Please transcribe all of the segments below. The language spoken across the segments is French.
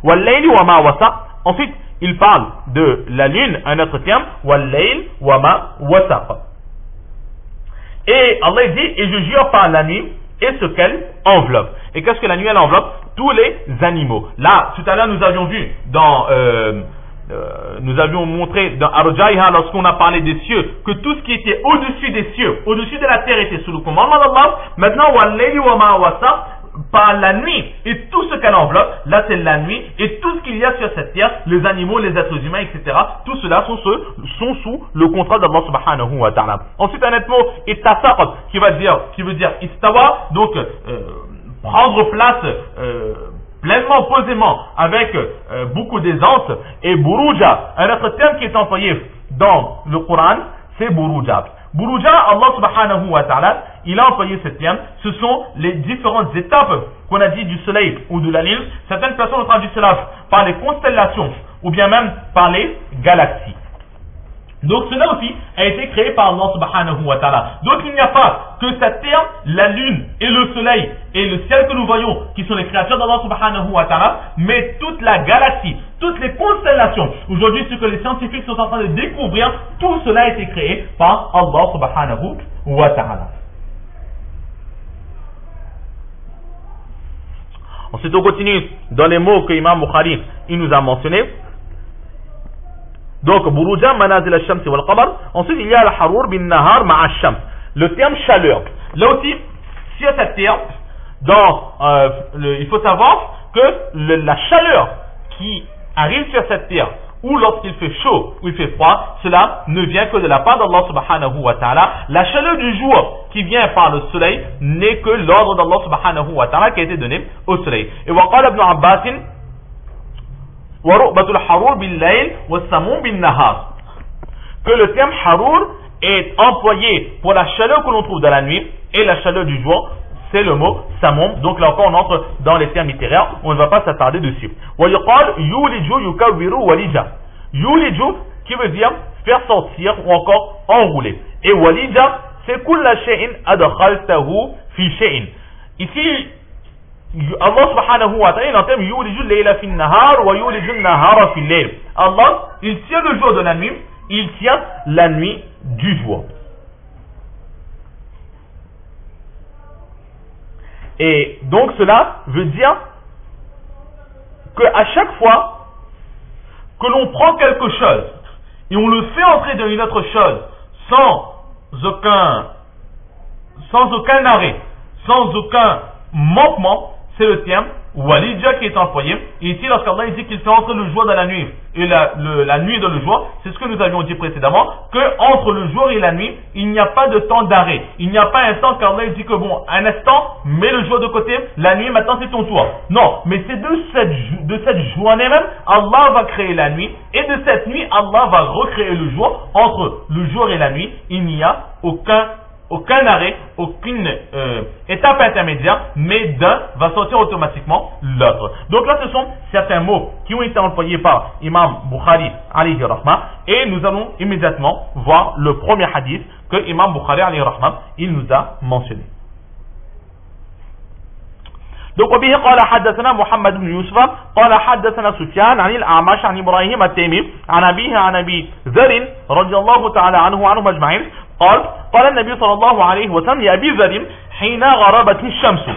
Wal-layli wa ma wasaq. Ensuite, il parle de la lune, un autre terme, Wal-layl wa ma wasaq. Et Allah dit, et je jure par la nuit et ce qu'elle enveloppe. Et qu'est-ce que la nuit elle enveloppe? Tous les animaux. Là, tout à l'heure, nous avions vu nous avions montré dans Ar-Jaiha, lorsqu'on a parlé des cieux, que tout ce qui était au-dessus des cieux, au-dessus de la terre était sous le commandement d'Allah. Maintenant, Wal-layli wa ma wasaq, par la nuit et tout ce qu'elle enveloppe, là c'est la nuit et tout ce qu'il y a sur cette terre, les animaux, les êtres humains, etc. Tout cela sont sous le contrôle d'Allah subhanahu wa ta'ala. Ensuite, un autre mot, ittasaq, qui veut dire istawa, donc prendre place pleinement, posément, avec beaucoup d'aisance, et buruja, un autre terme qui est employé dans le Coran, c'est buruja. Buruja, Allah subhanahu wa ta'ala, il a employé ce terme, ce sont les différentes étapes qu'on a dit du soleil ou de la lune. Certaines personnes ont traduit cela par les constellations ou bien même par les galaxies. Donc cela aussi a été créé par Allah subhanahu wa ta'ala. Donc il n'y a pas que cette terre, la lune et le soleil et le ciel que nous voyons qui sont les créatures d'Allah subhanahu wa ta'ala, mais toute la galaxie, toutes les constellations. Aujourd'hui, ce que les scientifiques sont en train de découvrir, tout cela a été créé par Allah subhanahu wa ta'ala. Ensuite, on continue dans les mots que Imam Bukhari il nous a mentionnés. Donc, Buruja, Manazil al-Shams wal-Qamar. Ensuite, il y a Al-Harur bin Nahar ma'a al-Shams. Le terme chaleur. Là aussi, sur cette terre, il faut savoir que la chaleur qui arrive sur cette terre, ou lorsqu'il fait chaud, ou il fait froid, cela ne vient que de la part d'Allah subhanahu wa ta'ala. La chaleur du jour qui vient par le soleil n'est que l'ordre d'Allah subhanahu wa ta'ala qui a été donné au soleil. Et waqala ibn Abbas, que le terme harur est employé pour la chaleur que l'on trouve dans la nuit et la chaleur du jour, c'est le mot samum. Donc là encore on entre dans les termes littéraires, on ne va pas s'attarder dessus. Yuliju qui veut dire faire sortir ou encore enrouler. Et walija c'est kulla shay'in adkhaltahu fi shay'in. Ici Allah subhanahu wa ta'ala il entame yuliju layla fi nahar wa yuliju nahara fi layl. Allah il tient le jour de la nuit, il tient la nuit du jour. Et donc cela veut dire que à chaque fois que l'on prend quelque chose et on le fait entrer dans une autre chose sans aucun arrêt, sans aucun manquement, c'est le terme walidja qui est employé. Et ici, lorsqu'Allah dit qu'il fait entrer le jour dans la nuit et la nuit dans le jour, c'est ce que nous avions dit précédemment, que entre le jour et la nuit, il n'y a pas de temps d'arrêt. Il n'y a pas un temps qu'Allah dit que bon, un instant, mets le jour de côté, la nuit, maintenant c'est ton tour. Non, mais c'est de cette journée même, Allah va créer la nuit, et de cette nuit, Allah va recréer le jour. Entre le jour et la nuit, il n'y a aucun arrêt, aucune étape intermédiaire, mais d'un va sortir automatiquement l'autre. Donc là, ce sont certains mots qui ont été employés par Imam Bukhari alayhi rahma, et nous allons immédiatement voir le premier hadith que Imam Bukhari alayhi rahma il nous a mentionné. Donc, وبه قال حدثنا محمد بن يوسف قال حدثنا سفيان عن الأعمش عن إبراهيم التيمي عن أبيه عن أبي ذر رضي الله تعالى عنهم أجمعين قال النبي صلى الله عليه وسلم لأبي ذر حين غربت الشمس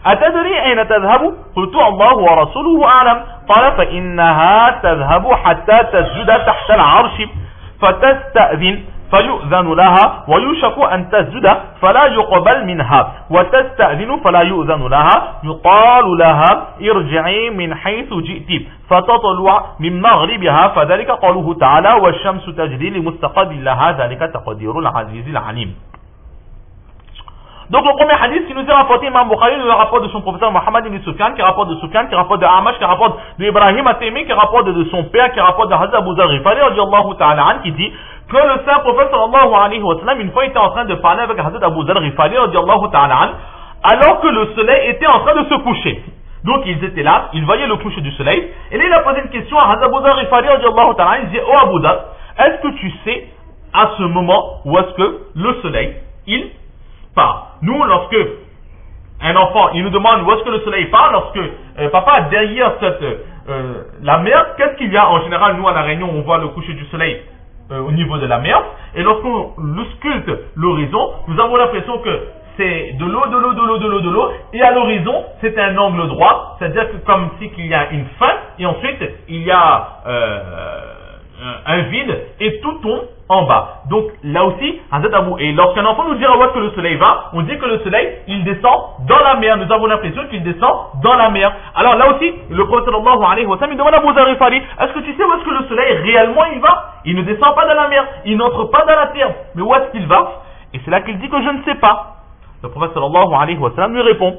أتدري أين تذهب؟ قلت الله ورسوله أعلم. قال فإنها تذهب حتى تسجد تحت العرش فتستأذن فيؤذن لها ويوشك أن تسجد فلا يقبل منها وتستأذن فلا يؤذن لها يقال لها ارجعي من حيث جئت فتطلع من مغربها فذلك قوله تعالى والشمس تجري لمستقر لها ذلك تقدير العزيز العليم. Donc le premier hadith qui nous est rapporté, Imam Bukhari nous rapporte de son professeur Mohammed ibn Sufyan, qui rapporte de Sufyan, qui rapporte de Amash, qui rapporte de Ibrahim at-Taymi, qui rapporte de son père, qui rapporte de Hazrat Abu Dharr Ghifari radiyallahu ta'ala an, qui dit que le saint prophète sallallahu alayhi wa sallam une fois était en train de parler avec Hazrat Abu Dharr Ghifari radiyallahu ta'ala an, alors que le soleil était en train de se coucher. Donc ils étaient là, ils voyaient le coucher du soleil, et là il a posé une question à Hazrat Abu Dharr Ghifari radiyallahu ta'ala an, il dit oh Abu Dharr, est-ce que tu sais à ce moment où est-ce que le soleil il part? Nous, lorsque un enfant, il nous demande où est-ce que le soleil part, lorsque papa, derrière la mer, qu'est-ce qu'il y a? En général, nous à La Réunion, on voit le coucher du soleil au niveau de la mer, et lorsqu'on ausculte l'horizon, nous avons l'impression que c'est de l'eau, de l'eau, de l'eau, de l'eau, de l'eau, et à l'horizon, c'est un angle droit, c'est-à-dire que comme si qu'il y a une fin, et ensuite, il y a un vide, et tout tombe en bas. Donc, là aussi, et lorsqu'un enfant nous dira où est-ce que le soleil va, on dit que le soleil, il descend dans la mer. Nous avons l'impression qu'il descend dans la mer. Alors là aussi, le prophète sallallahu alayhi wa sallam, il demande à Abu Dharr al-Ghifari, est-ce que tu sais où est-ce que le soleil réellement il va? Il ne descend pas dans la mer, il n'entre pas dans la terre. Mais où est-ce qu'il va? Et c'est là qu'il dit que je ne sais pas. Le prophète sallallahu alayhi wa sallam lui répond,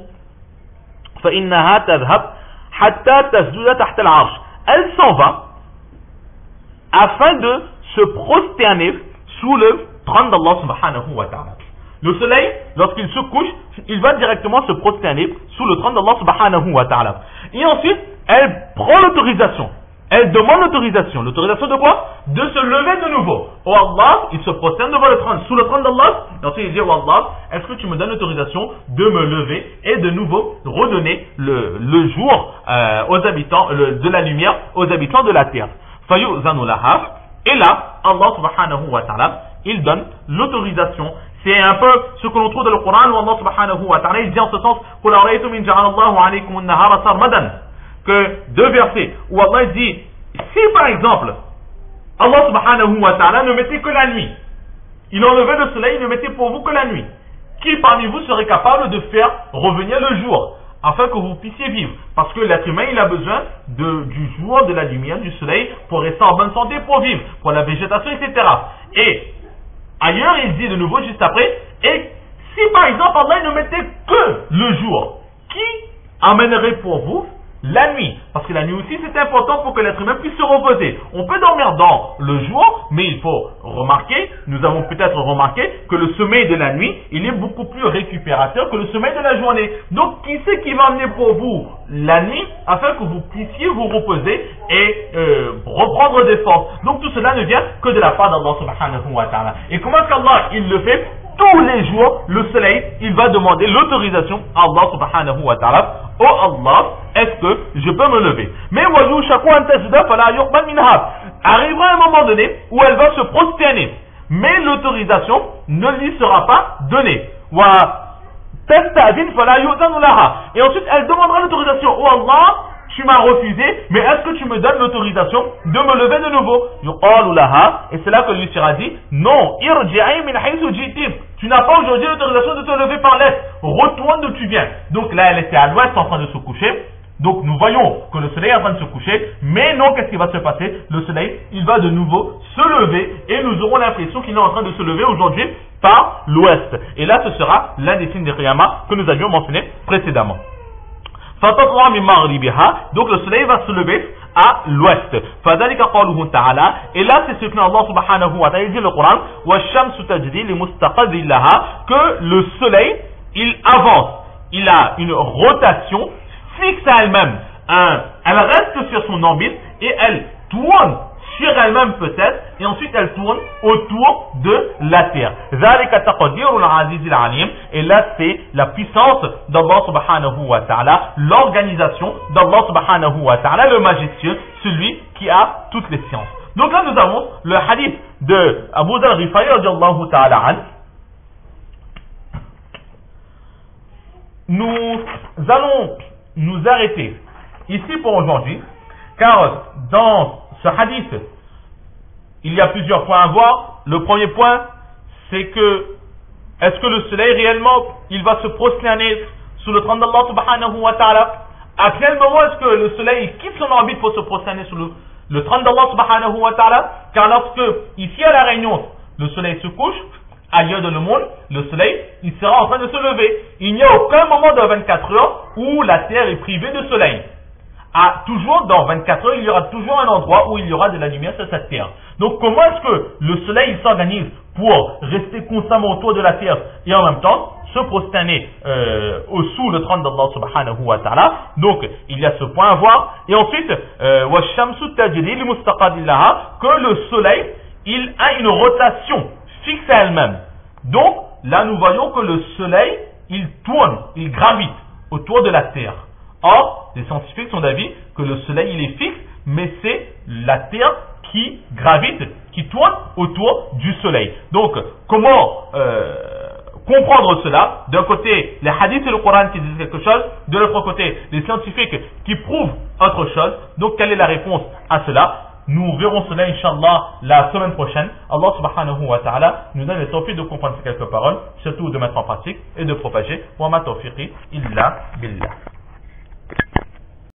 فَإِنَّهَا تَذْهَبْ حَتَّى تَسْجُدَ تَحْتَ الْعَرْشِ. Elle s'en va afin de se prosterner sous le trône d'Allah subhanahu wa ta'ala. Le soleil, lorsqu'il se couche, il va directement se prosterner sous le trône d'Allah subhanahu wa ta'ala. Et ensuite, elle prend l'autorisation. Elle demande l'autorisation. L'autorisation de quoi? De se lever de nouveau. Oh Allah, il se prosterne devant le trône, sous le trône d'Allah. Et ensuite il dit, oh Allah, est-ce que tu me donnes l'autorisation de me lever et de nouveau redonner le jour aux habitants, de la lumière aux habitants de la terre. Fayu'zanu laha. Et là, Allah subhanahu wa ta'ala, il donne l'autorisation. C'est un peu ce que l'on trouve dans le Coran où Allah subhanahu wa ta'ala, il dit en ce sens, قُلْ أَرَأَيْتُمْ إِنْ جَعَلَ اللَّهُ عَلَيْكُمُ النَّهَارَ سَرْمَدًا. Que deux versets où Allah dit, si par exemple, Allah subhanahu wa ta'ala ne mettait que la nuit, il enlevait le soleil, il ne mettait pour vous que la nuit, qui parmi vous serait capable de faire revenir le jour, afin que vous puissiez vivre? Parce que l'être humain, il a besoin du jour, de la lumière, du soleil, pour rester en bonne santé, pour vivre, pour la végétation, etc. Et ailleurs, il dit de nouveau, juste après, et si par exemple, Allah ne mettait que le jour, qui amènerait pour vous la nuit? Parce que la nuit aussi, c'est important pour que l'être humain puisse se reposer. On peut dormir dans le jour, mais il faut remarquer, nous avons peut-être remarqué que le sommeil de la nuit, il est beaucoup plus récupérateur que le sommeil de la journée. Donc, qui c'est qui va amener pour vous la nuit afin que vous puissiez vous reposer et reprendre des forces? Donc, tout cela ne vient que de la part d'Allah subhanahu wa ta'ala. Et comment est-ce qu'Allah, il le fait? Tous les jours, le soleil, il va demander l'autorisation à Allah subhanahu wa ta'ala. Oh Allah, est-ce que je peux me lever? Mais arrivera un moment donné où elle va se prosterner, mais l'autorisation ne lui sera pas donnée. Et ensuite elle demandera l'autorisation. Oh Allah, tu m'as refusé, mais est-ce que tu me donnes l'autorisation de me lever de nouveau? Et c'est là que lui sera dit, non, tu n'as pas aujourd'hui l'autorisation de te lever par l'est, retourne d'où tu viens. Donc là elle était à l'ouest en train de se coucher. Donc nous voyons que le soleil est en train de se coucher, mais non, qu'est-ce qui va se passer? Le soleil, il va de nouveau se lever, et nous aurons l'impression qu'il est en train de se lever aujourd'hui par l'ouest. Et là, ce sera l'un des signes de Qiyamah que nous avions mentionné précédemment. Donc le soleil va se lever à l'ouest. Et là, c'est ce que Allah subhanahu wa ta'ala dit dans le Coran, que le soleil, il avance, il a une rotation fixe à elle-même. Elle reste sur son orbite et elle tourne sur elle-même peut-être, et ensuite elle tourne autour de la terre. Et là c'est la puissance d'Allah subhanahu wa ta'ala, l'organisation d'Allah subhanahu wa ta'ala, le magicieux, celui qui a toutes les sciences. Donc là nous avons le hadith de Abu Dharr al-Ghifari radiyallahu ta'ala an. Nous allons nous arrêter ici pour aujourd'hui, car dans ce hadith, il y a plusieurs points à voir. Le premier point, c'est que est-ce que le soleil réellement, il va se prosterner sous le trône d'Allah subhanahu wa ta'ala? À quel moment est-ce que le soleil quitte son orbite pour se prosterner sous le trône d'Allah subhanahu wa ta'ala? Car lorsque, ici à La Réunion, le soleil se couche, ailleurs dans le monde, le soleil, il sera en train de se lever. Il n'y a aucun moment de 24 heures où la terre est privée de soleil. Toujours dans 24 heures, il y aura toujours un endroit où il y aura de la lumière sur cette terre. Donc comment est-ce que le soleil s'organise pour rester constamment autour de la terre et en même temps se prosterner sous le trône d'Allah subhanahu wa ta'ala? Donc il y a ce point à voir. Et ensuite, que le soleil, il a une rotation fixe à elle-même. Donc là nous voyons que le soleil, il tourne, il gravite autour de la Terre. Or, les scientifiques sont d'avis que le soleil il est fixe, mais c'est la Terre qui gravite, qui tourne autour du soleil. Donc, comment comprendre cela? D'un côté, les hadiths et le Coran qui disent quelque chose, de l'autre côté, les scientifiques qui prouvent autre chose. Donc, quelle est la réponse à cela? Nous verrons cela, Inch'Allah, la semaine prochaine. Allah subhanahu wa ta'ala nous donne le tawfiq de comprendre ces quelques paroles, surtout de mettre en pratique et de propager. Wa ma tawfiqi illa billah.